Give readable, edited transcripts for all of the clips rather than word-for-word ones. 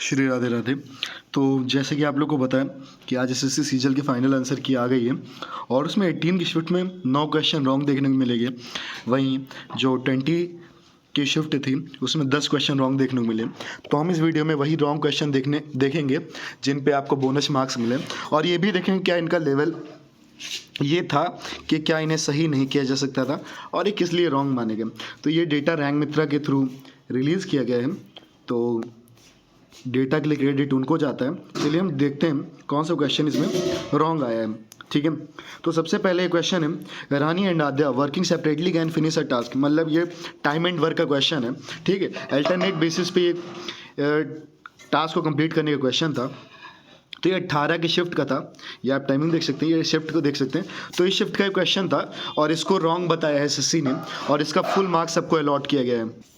श्री राधे राधे। तो जैसे कि आप लोग को पता है कि आज एसएससी सीजल के फाइनल आंसर की आ गई है और उसमें 18 की शिफ्ट में 9 क्वेश्चन रॉन्ग देखने को मिलेंगे। वहीं जो 20 की शिफ्ट थी उसमें 10 क्वेश्चन रॉन्ग देखने को मिले। तो हम इस वीडियो में वही रॉन्ग क्वेश्चन देखेंगे जिन पे आपको बोनस मार्क्स मिले, और ये भी देखेंगे क्या इनका लेवल ये था कि क्या इन्हें सही नहीं किया जा सकता था और ये किस लिए रॉन्ग माने गए। तो ये डेटा रैंक मित्रा के थ्रू रिलीज़ किया गया है, तो डेटा के लिए क्रेडिट उनको जाता है। चलिए हम देखते हैं कौन सा क्वेश्चन इसमें रॉन्ग आया है। ठीक है, तो सबसे पहले क्वेश्चन है Rani and Aadya working separately can finish a task. मतलब ये टाइम एंड वर्क का क्वेश्चन है। ठीक है, अल्टरनेट बेसिस पे ये टास्क को कंप्लीट करने का क्वेश्चन था। तो ये 18 की शिफ्ट का था, ये आप टाइमिंग देख सकते हैं, ये शिफ्ट को देख सकते हैं। तो इस शिफ्ट का क्वेश्चन था और इसको रॉन्ग बताया है एसएससी ने और इसका फुल मार्क्स सबको अलॉट किया गया है।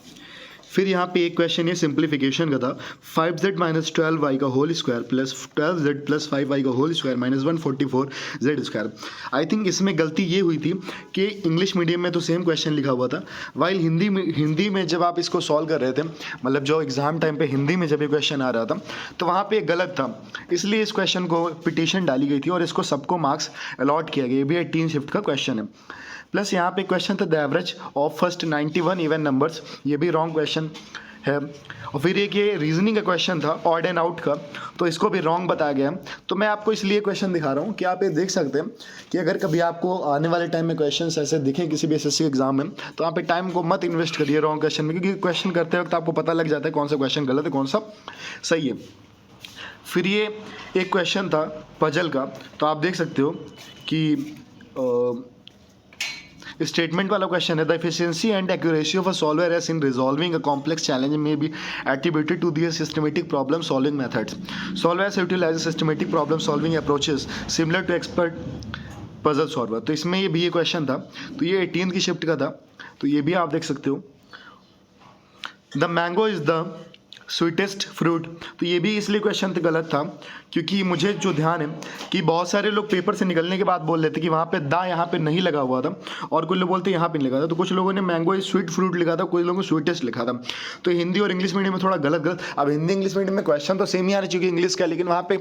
फिर यहाँ पे एक क्वेश्चन है सिंप्लीफिकेशन का था 5z माइनस 12y का whole square plus 12z plus 5y का whole square minus 144z square. I think इसमें गलती ये हुई थी कि इंग्लिश मीडियम में तो सेम क्वेश्चन लिखा हुआ था, वाइल हिंदी में जब आप इसको सॉल्व कर रहे थे, मतलब जो एग्जाम टाइम पे हिंदी में जब ये क्वेश्चन आ रहा था तो वहाँ पे गलत था, इसलिए इस क्वेश्चन को पिटीशन डाली गई थी और इसको सबको मार्क्स अलॉट किया गया। ये भी 18 शिफ्ट का क्वेश्चन है। प्लस यहाँ पे क्वेश्चन था the average of first 91 even numbers, ये भी रॉन्ग क्वेश्चन है। और फिर एक ये रीजनिंग का क्वेश्चन था ऑड एंड आउट का, तो इसको भी रॉन्ग बताया गया। तो मैं आपको इसलिए क्वेश्चन दिखा रहा हूँ कि आप ये देख सकते हैं कि अगर कभी आपको आने वाले टाइम में क्वेश्चन ऐसे दिखें किसी भी एसएससी एग्जाम में, तो आप टाइम को मत इन्वेस्ट करिए रॉन्ग क्वेश्चन में, क्योंकि क्वेश्चन करते वक्त आपको पता लग जाता है कौन सा क्वेश्चन गलत है कौन सा सही है। फिर ये एक क्वेश्चन था पजल का, तो आप देख सकते हो कि स्टेटमेंट वाला क्वेश्चन है the efficiency and accuracy of a solver's in resolving a complex challenge may be attributed to their systematic problem solving methods. Solvers utilise systematic problem solving approaches similar to expert puzzle solver. तो इसमें ये भी ये question था, तो ये 18 की shift का था, तो ये भी आप देख सकते हो। The mango is the sweetest fruit, तो ये भी इसलिए क्वेश्चन गलत था क्योंकि मुझे जो ध्यान है कि बहुत सारे लोग पेपर से निकलने के बाद बोल रहे थे कि वहाँ पे दा यहाँ पे नहीं लगा हुआ था और कुछ लोग बोलते यहाँ पे नहीं लगा था। तो कुछ लोगों ने मैंगो इज स्वीट फ्रूट लिखा था, कुछ लोगों ने स्वीटेस्ट लिखा था। तो हिंदी और इंग्लिश मीडियम में थोड़ा गलत। अब हिंदी इंग्लिश मीडियम में क्वेश्चन तो सेम ही आना चाहिए इंग्लिश का, लेकिन वहाँ पे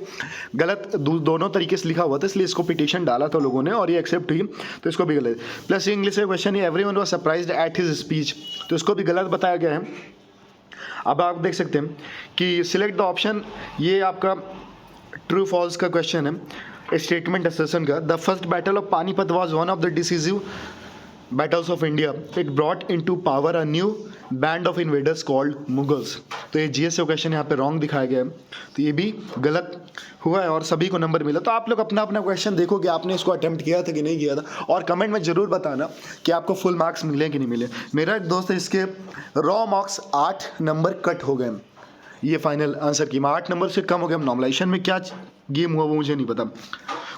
गलत दोनों तरीके से लिखा हुआ था, इसलिए इसको पिटीशन डाला था लोगों ने और ये एक्सेप्ट हुई, तो इसको भी गलत। प्लस इंग्लिश का क्वेश्चन है everyone was surprised at his speech, तो इसको भी गलत बताया गया है। अब आप देख सकते हैं कि सिलेक्ट द ऑप्शन, ये आपका ट्रू फॉल्स का क्वेश्चन है स्टेटमेंट असर्शन का। The first battle of Panipat was one of the decisive battles of India, it brought into power a new band of invaders called Mughals. तो ये GS का question यहाँ पे रॉन्ग दिखाया गया है, तो ये भी गलत हुआ है और सभी को नंबर मिला। तो आप लोग अपना अपना क्वेश्चन देखो कि आपने इसको अटेम्प्ट किया था कि नहीं किया था, और कमेंट में ज़रूर बताना कि आपको फुल मार्क्स मिले कि नहीं मिले। मेरा एक दोस्त है, इसके रॉ मार्क्स 8 नंबर कट हो गए ये फाइनल आंसर की, 8 नंबर से कम हो गया। नॉर्मलाइजेशन में क्या गेम हुआ वो मुझे नहीं पता।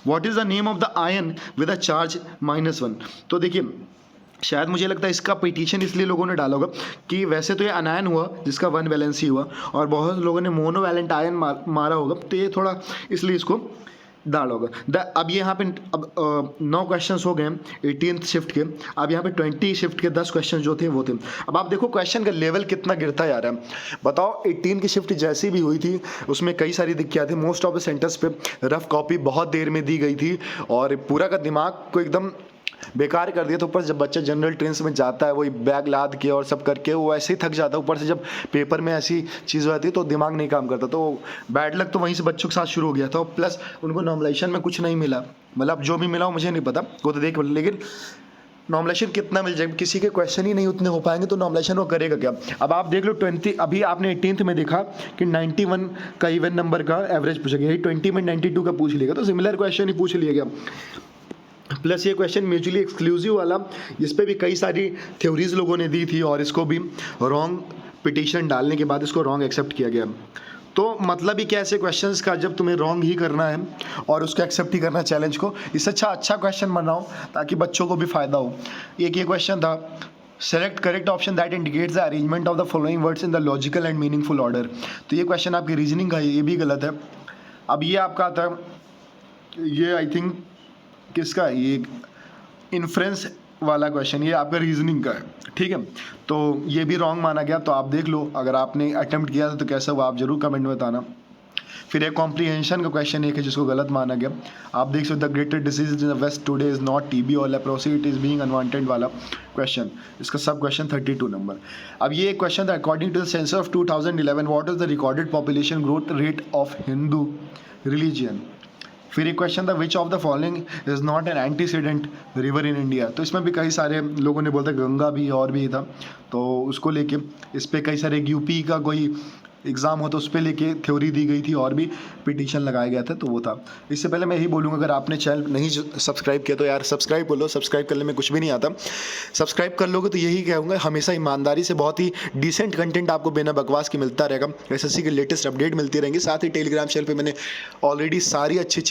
What is the name of the ion with a charge -1, तो देखिए शायद मुझे लगता है इसका पिटीशन इसलिए लोगों ने डाला होगा कि वैसे तो ये अनायन हुआ जिसका 1 वैलेंसी हुआ और बहुत लोगों ने मोनोवैलेंट आयन मारा होगा, तो ये थोड़ा इसलिए इसको डाला होगा। अब ये यहाँ पे अब 9 क्वेश्चंस हो गए 18th शिफ्ट के। अब यहाँ पे 20 शिफ्ट के 10 क्वेश्चन जो थे वो थे। अब आप देखो क्वेश्चन का लेवल कितना गिरता जा रहा है। बताओ 18 की शिफ्ट जैसी भी हुई थी उसमें कई सारी दिक्कतें थी। मोस्ट ऑफ द सेंटर्स पे रफ कॉपी बहुत देर में दी गई थी और पूरा का दिमाग को एकदम बेकार कर दिया। तो ऊपर से जब बच्चा जनरल ट्रेन में जाता है वही बैग लाद के और सब करके वो ऐसे ही थक जाता है, ऊपर से जब पेपर में ऐसी चीज़ आती है तो दिमाग नहीं काम करता। तो बैड लक तो वहीं से बच्चों के साथ शुरू हो गया था। प्लस उनको नॉर्मलाइजेशन में कुछ नहीं मिला, मतलब जो भी मिला वो मुझे नहीं पता, वो तो देख, लेकिन नॉर्मलाइजेशन कितना मिल जाएगा, किसी के क्वेश्चन ही नहीं उतने हो पाएंगे तो नॉर्मलाइजेशन वो करेगा क्या। अब आप देख लो 20, अभी आपने 18th में देखा कि 91 का इवन नंबर का एवरेज पूछा गया, 20 में 92 का पूछ लिया, तो सिमिलर क्वेश्चन ही पूछ लिया गया। प्लस ये क्वेश्चन म्यूचुअली एक्सक्लूसिव वाला, इस पर भी कई सारी थ्योरीज लोगों ने दी थी और इसको भी रॉन्ग पिटीशन डालने के बाद इसको रॉन्ग एक्सेप्ट किया गया। तो मतलब ही क्या ऐसे क्वेश्चंस का जब तुम्हें रॉन्ग ही करना है और उसको एक्सेप्ट ही करना है चैलेंज को, इससे अच्छा क्वेश्चन बनाओ ताकि बच्चों को भी फायदा हो। एक ये क्वेश्चन था select correct option that indicates the arrangement of the following words in the logical and meaningful order. तो ये क्वेश्चन आपकी रीजनिंग का है, ये भी गलत है। अब ये आपका था, ये आई थिंक किसका, ये इन्फ्रेंस वाला क्वेश्चन, ये आपका रीजनिंग का है, ठीक है। तो ये भी रॉन्ग माना गया, तो आप देख लो अगर आपने अटेम्प्ट किया था तो कैसा हुआ, आप जरूर कमेंट में बताना। फिर एक कॉम्प्रीहेंशन का क्वेश्चन एक है जिसको गलत माना गया, आप देख सकते हो, the greatest disease in the West today is not TB or leprosy, it is being unwanted वाला क्वेश्चन, इसका सब क्वेश्चन 32 नंबर। अब ये एक क्वेश्चन था, according to the census of 2011 what is the recorded population growth rate of Hindu religion. फिर एक question था, which of the following is not an antecedent river in India. तो इसमें भी कई सारे लोगों ने बोलता गंगा भी और भी था, तो उसको लेके इस पर कई सारे यूपी का कोई एग्ज़ाम हो तो उस पर लेके थ्योरी दी गई थी और भी पिटीशन लगाया गया था, तो वो था। इससे पहले मैं यही बोलूँगा, अगर आपने चैनल नहीं सब्सक्राइब किया तो यार सब्सक्राइब कर लो, सब्सक्राइब करने में कुछ भी नहीं आता, सब्सक्राइब कर लोगे तो यही कहूँगा, हमेशा ईमानदारी से बहुत ही डिसेंट कंटेंट आपको बिना बकवास के मिलता रहेगा, एसएससी के लेटेस्ट अपडेट मिलती रहेंगी। साथ ही टेलीग्राम चैनल पर मैंने ऑलरेडी सारी अच्छी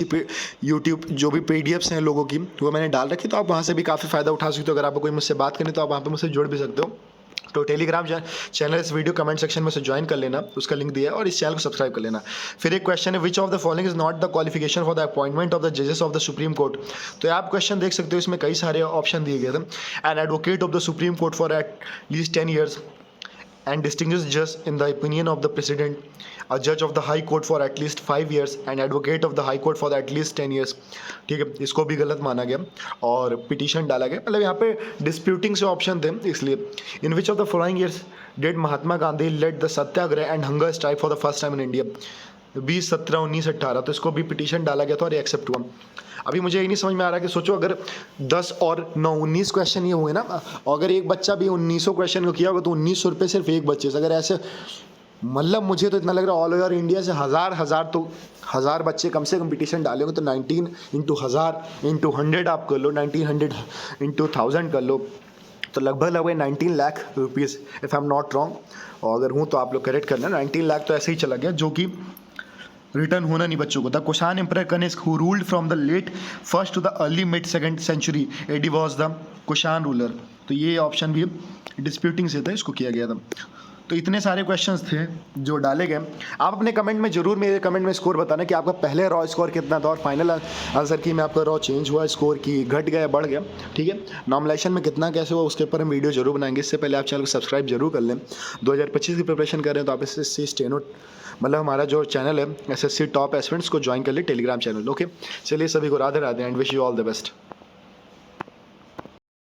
यूट्यूब जो भी पीडीएफ्स हैं लोगों की वो मैंने डाल रखी, तो आप वहाँ से भी काफ़ी फ़ायदा उठा सकते हो। अगर आपको कोई मुझसे बात करनी तो आप वहाँ पर मुझसे जुड़ भी सकते हो। तो टेलीग्राम चैनल इस वीडियो कमेंट सेक्शन में से ज्वाइन कर लेना, उसका लिंक दिया है, और इस चैनल को सब्सक्राइब कर लेना। फिर एक क्वेश्चन है, विच of the following is not the qualification for the appointment of the जजेस ऑफ द सुप्रीम कोर्ट। तो आप क्वेश्चन देख सकते हो, इसमें कई सारे ऑप्शन दिए गए थे। An advocate of the supreme court for at least 10 years and distinguished judge in the opinion of the president, a judge of the high court for at least 5 years and advocate of the high court for at least 10 years। ठीक है, इसको भी गलत माना गया और petition डाला गया, मतलब यहाँ पे डिस्प्यूटिंग से ऑप्शन थे, इसलिए। In which of the following years did Mahatma Gandhi led the Satyagraha and hunger strike for the first time in India. 20, 17, 19, 18, तो इसको भी पिटीशन डाला गया था और एक्सेप्ट हुआ। अभी मुझे ये नहीं समझ में आ रहा कि सोचो अगर 10 और 9 19 क्वेश्चन ये हुए ना, और अगर एक बच्चा भी 1900 क्वेश्चन को किया होगा तो 1900 रुपये सिर्फ एक बच्चे से, अगर ऐसे, मतलब मुझे तो इतना लग रहा है ऑल ओवर इंडिया से हज़ार बच्चे कम से कम पिटीशन डालेंगे, तो 19 इंटू 1000 इंटू 100 आप कर लो, 1900 इंटू 1000 कर लो, तो लगभग 19 lakh rupees, if I am not wrong, और अगर हूँ तो आप लोग करेक्ट करना, 19 लाख तो ऐसे ही चला गया, जो कि रिटर्न होना नहीं बच्चों को। The Kushan emperor Kanishka who ruled from the late first to the early mid second century AD was the Kushan ruler. तो ये ऑप्शन भी डिस्प्यूटिंग से था, इसको किया गया था। तो इतने सारे क्वेश्चंस थे जो डाले गए। आप अपने कमेंट में जरूर मेरे कमेंट में स्कोर बताना कि आपका पहले रॉ स्कोर कितना था और फाइनल आंसर की में आपका रॉ चेंज हुआ, स्कोर की घट गया बढ़ गया, ठीक है। नॉमिनेशन में कितना कैसे हुआ उसके ऊपर हम वीडियो जरूर बनाएंगे। इससे पहले आप चैनल को सब्सक्राइब जरूर कर लें। 2025 की प्रिपरेशन कर रहे हैं तो आप SSC स्टेनो, मतलब हमारा जो चैनल है SSC टॉप एस्पिरेंट्स को ज्वाइन कर ले टेलीग्राम चैनल, ओके। चलिए सभी को Radhe Radhe and wish you all the best.